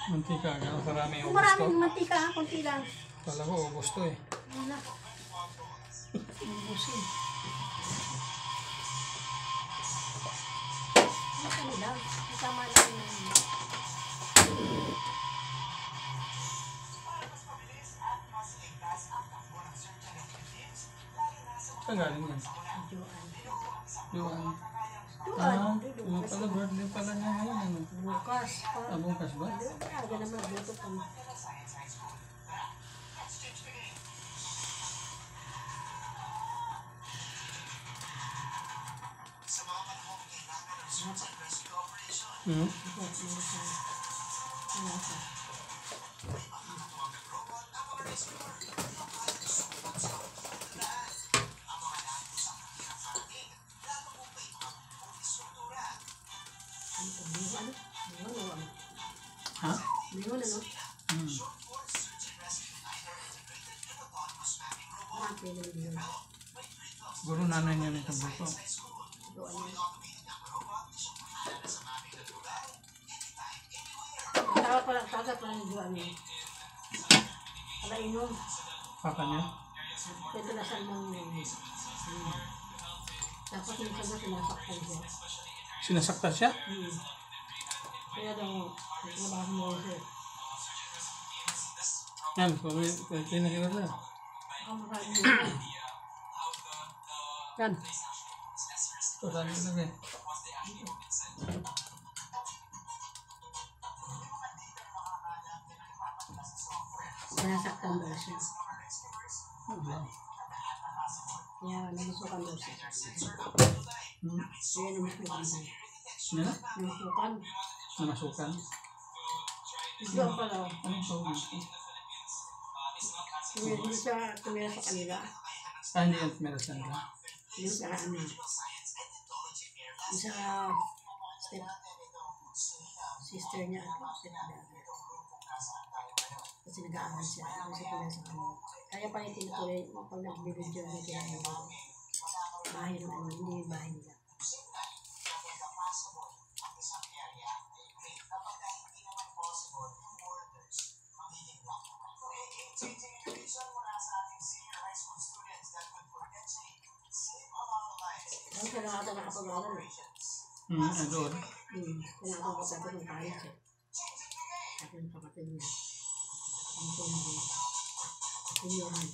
Mantika, gano'n karami yung gusto. Maraming mantika, konti lang. Kala ko, gusto eh. Wala. Ubusin. Ano lang, kasama lang yung... Saan galing yan? Yung yung pala, birthday pala niya ngayon. Ano? Bukas pa. Bukas ba? Aga naman, buto pa mo. Hmm? Ha? Mayroon ano? Hmm. Siguro nanay niya nito buto. Taga pa ng juan niya. Para inom. Papa niya? Pwede na saan mang dapat yung sagot sinasaktan siya. Sinasaktan siya? Kaya daw, nabahan mo siya. Yan, pinakita na. Ang maraming mo. Yan. Ito, saan yung lagay? Sinasaktan daw siya. Wala. Kaya namusukan daw siya. Kaya namusukan siya. Yan? Namusukan. Namasukan? Doon pala. Anong tawag dito? Hindi siya tumira sa kanila. Hindi yan tumira sa kanila. Yung sa ano. Yung sa sister niya at stepdad. Kasi nag-aaral siya. Kasi tumira sa kanila. Kaya pa yung tinutuloy pag nag-video na kaya yung bahay ng ano, hindi yung bahay nila. Ang kailangan nakapag-aaral eh. Doon. Kailangan ko sabi ng kahit siya. Sabi ng kapatid niya. Ang tumbo. Kunyohan.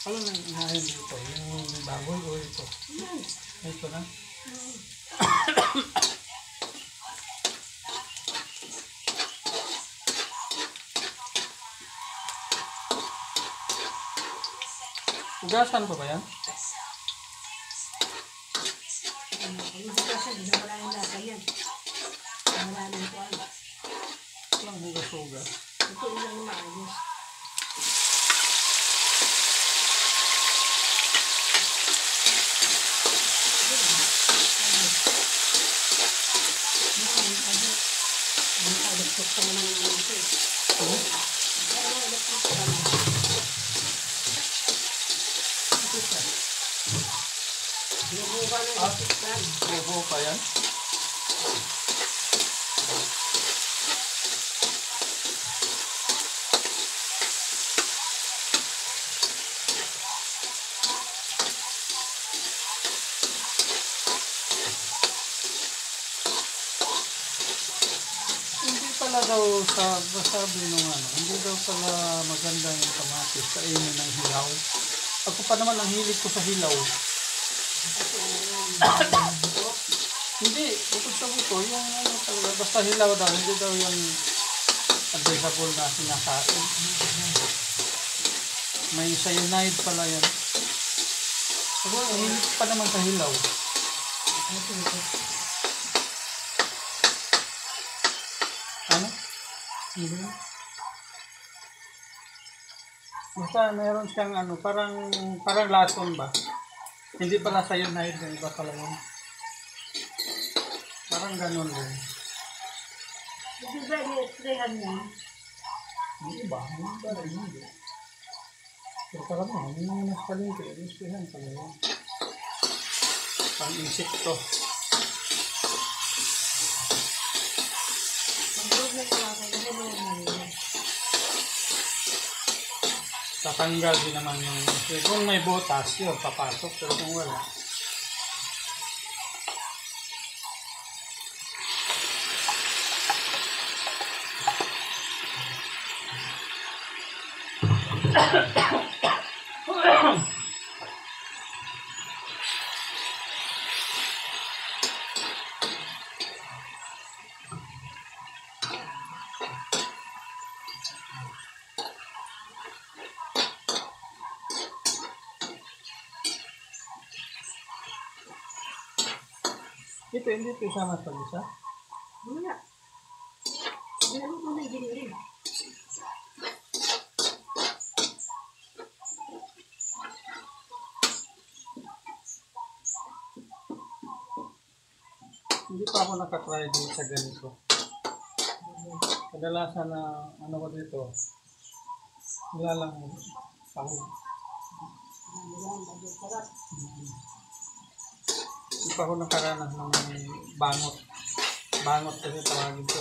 Ano nang inahin dito? Yung baboy o ito? Ito na? Ugasan pa ba yan? Kasi wala yung lasa niyan. Wala nang kuwan. Walang hugas-hugas. Ito yung lang maayos. Bobo pa yan? Hindi pala daw sabi nung ano, hindi daw pala maganda yung kamatis kainin ng hilaw. Ako pa naman ang hilig ko sa hilaw. Hindi, bukod sa buto, yung ano talaga, basta hilaw daw, hindi daw yung advisable na sinakain. May cyanide pala yan. Pero hilig pa naman sa hilaw. Ano? Hindi. Basta meron siyang ano, parang lason ba? Hindi pala cyanide, yung iba pala yun. Parang ganun din. Hindi ba i-sprayan niya? Hindi ba? Hindi ba rin hindi? Pero pala mo, hindi naman nasa palengke. I-sprayan pala yun. Pang-insekto. Tatanggal din naman yung... Kung may butas, yun, papasok. Pero kung wala... Ito, hindi ito isama sa pag-isa. Wala. Ginamit mo na yung giniling. Hindi pa ako nakatry din sa ganito. Kadalasan na ano ko dito, wala lang sahog. Hindi pa ako nakaranas ng bangot. Bangot kasi tawagin ko.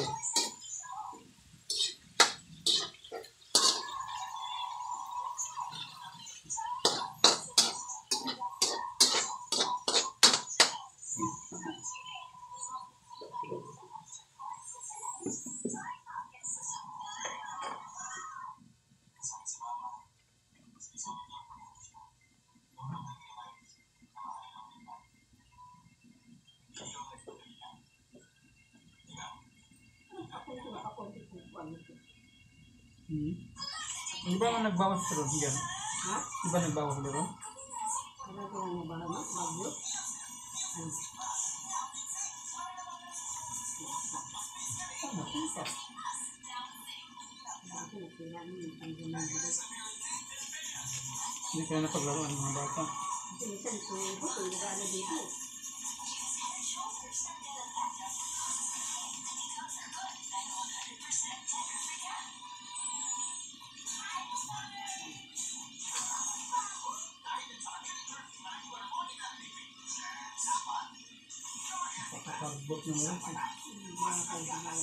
Di ba nga nagbawas ka ron? Yan. Ha? Di ba nagbawas ka ron? Ano ko ang mabahanap? Bagyo? Hindi kaya napaglaruan ng mga bata. Minsan ito nag-ano dito. Pagkakagbot ng ulit. Mga kailangan.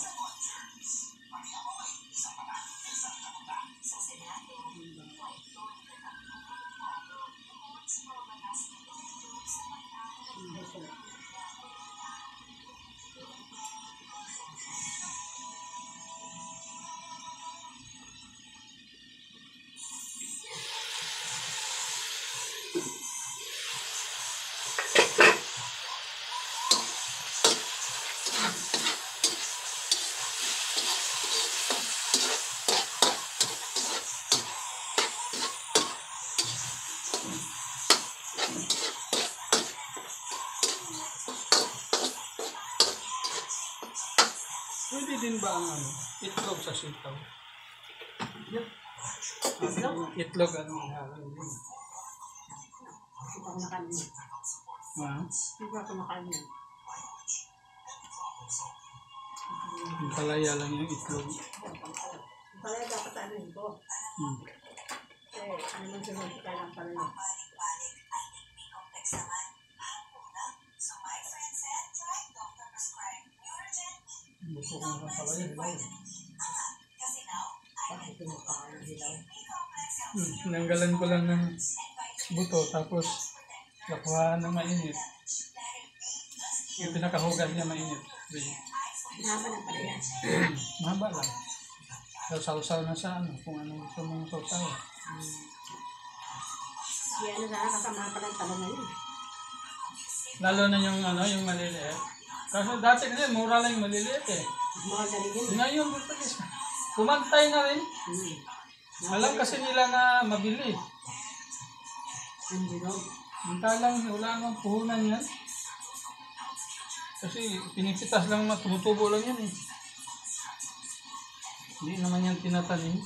Pwede din ba ang ano, itlog sa sitaw? Itlog ano ang din. Hindi pa ako nakain yan. Ha? Hindi pa ako nakain yan. Yung palaya lang yung itlog. Palaya dapat ano yun po. Ano man sunod sa kailang palaya. Gusto ko ng palaya. Bakit pinapakain ng hilaw? Tinanggalan ko lang ng buto tapos nakuha ng mainit. Yung pinakahugas niya mainit. Mahaba ng palaya. Mahaba lang. Sausaw na sa ano, kung ano gusto mong sausaw. Kaya ano sana kasama pala yung talong na yun. Lalo na yung ano, yung maliliit. Kasi dati kasi mura lang yung maliliit eh. Mga galing yun. Ngayon, Portuguese. Pumantay na rin. Alam kasi nila na mabili. Ang bilog. Hintalang wala namang puhunan yan. Kasi pinipitas lang na tumutubo lang yan eh. Hindi naman yan tinatanim.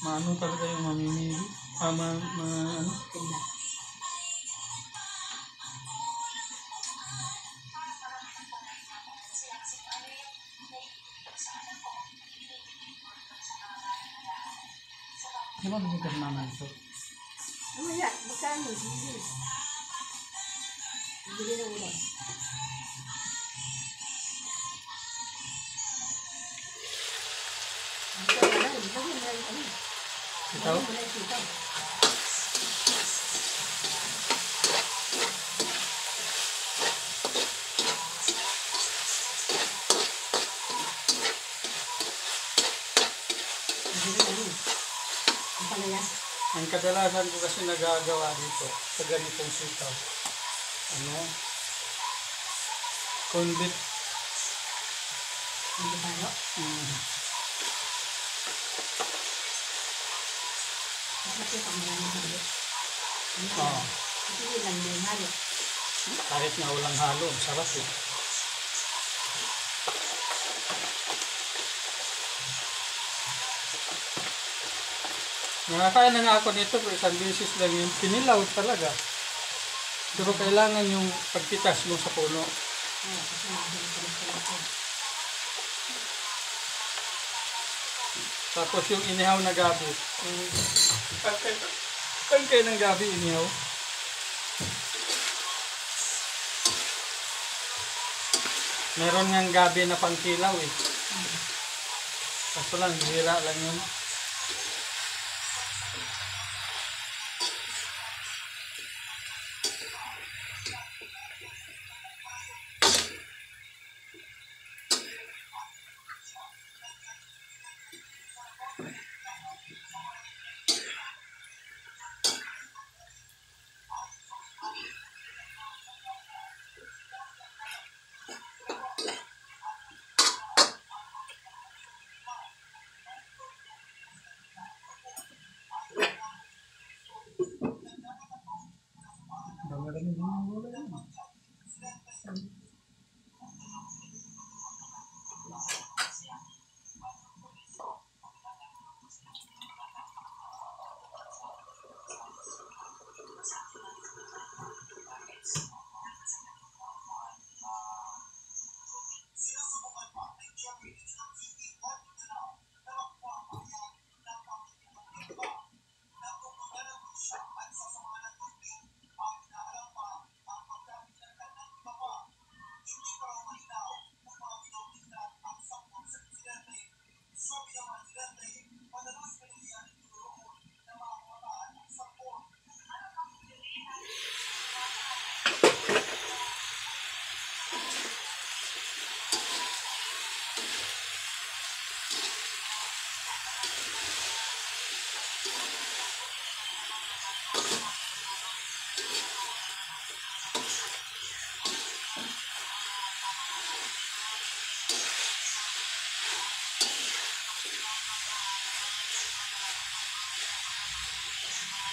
Maano talaga yung mamimili. Ano. Tinda. Di ba bigyan ka naman ito? Ano yan? Magkano? Hindi. Bili ng ulam. Ikaw? Ang kadalasan ko kasi nagagawa dito sa ganitong sitaw. Kundit. Hindi ba, no? Bakit ang maraming halo? Oo. Hindi lang yung halo. Kahit na walang halo, sarap eh. Nakakain na nga ako nito pero isang beses lang yung pinilaw talaga. Pero kailangan yung pagpitas mo sa puno. Kasi nakakalimutan. Tapos yung inihaw na gabi. Kan kayo ng gabi inihaw? Meron ngang gabi na pangkilaw eh. Kaso lang, bihira lang yun. Dami-dami din ang gulay yan.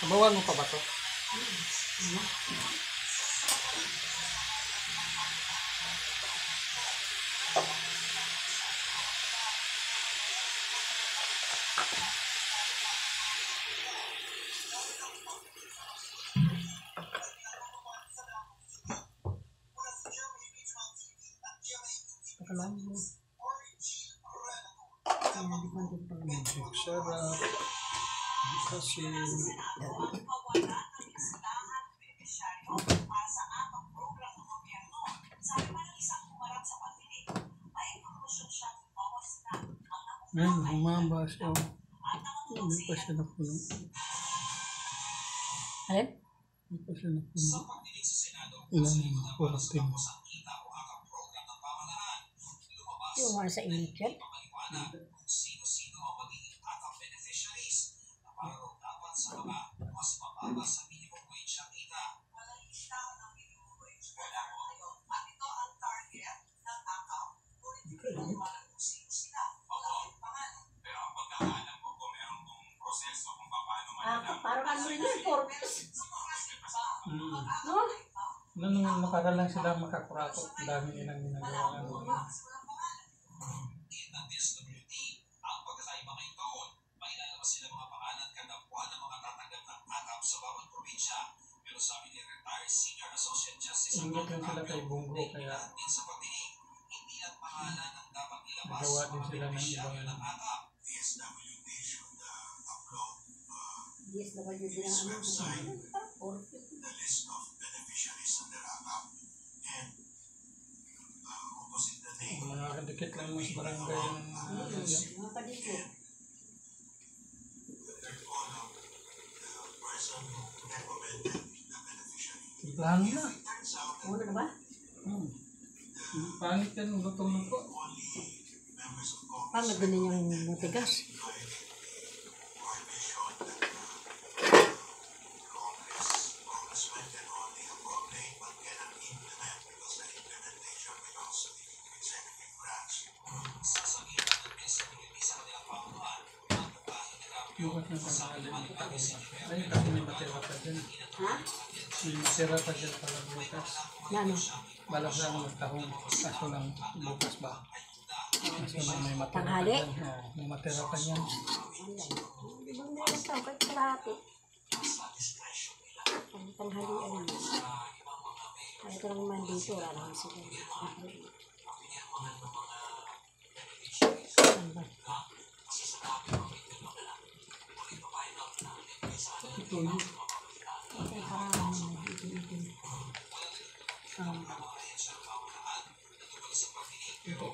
Sabawan mo pa ba to? Pakalang mo. Sarap. Kasi ngayon, humaba siya. Hindi pa siya napuno. Alin? Hindi pa siya napuno. Ilan naman, 14. Yung mga sa init yun? Corpus. No? Nung makara lang sila makakurako, ang dami nilang ginagawa. Ingat lang sila kay Bungo, kaya nagawa din sila ng ibang DSWD ang ano? Corpus. mga kadikit lang mo sa barangay ng Mga kadikit. plano na. Una na ba? Pangit yan, lutong ko. Paano ganun yung matigas? Bukas na pangalan. Ay, kasi may matira pa dyan. Ha? May matira pa dyan pala bukas. Na ano? Balas lang magtahong. Kaso lang bukas ba? Kaso lang may matira pa Tanghali? dyan. Oo, may matira pa yan. Ibang meron tao, kahit kalahati. Ang tanghalian yun. Kahit lang naman dito, wala naman sila. Ano ba? Ito yun. Ay, parang nag-iitin. Ito.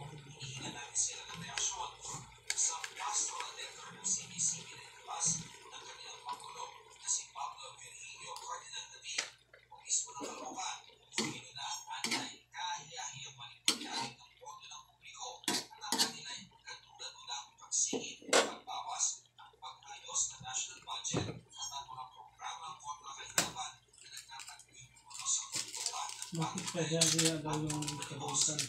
Bakit kaya kaya daw yung kabusan?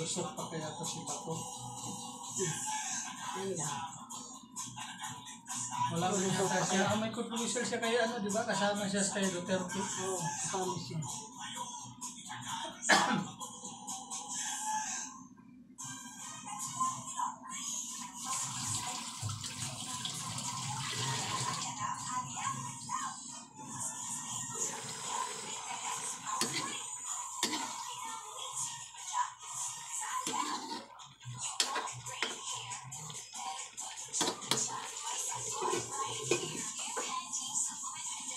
Lusot pa kaya ito si Pato. Ayun lang. Wala ko rin yata siya. May controversial siya kaya ano, di ba? Kasama siya kay Duterte. Oo, kasama siya.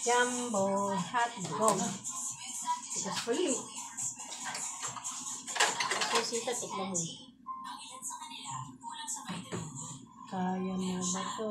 Jumbo hot dog. It's free. Kasi sita, tikman mo. Kaya mo ba ito?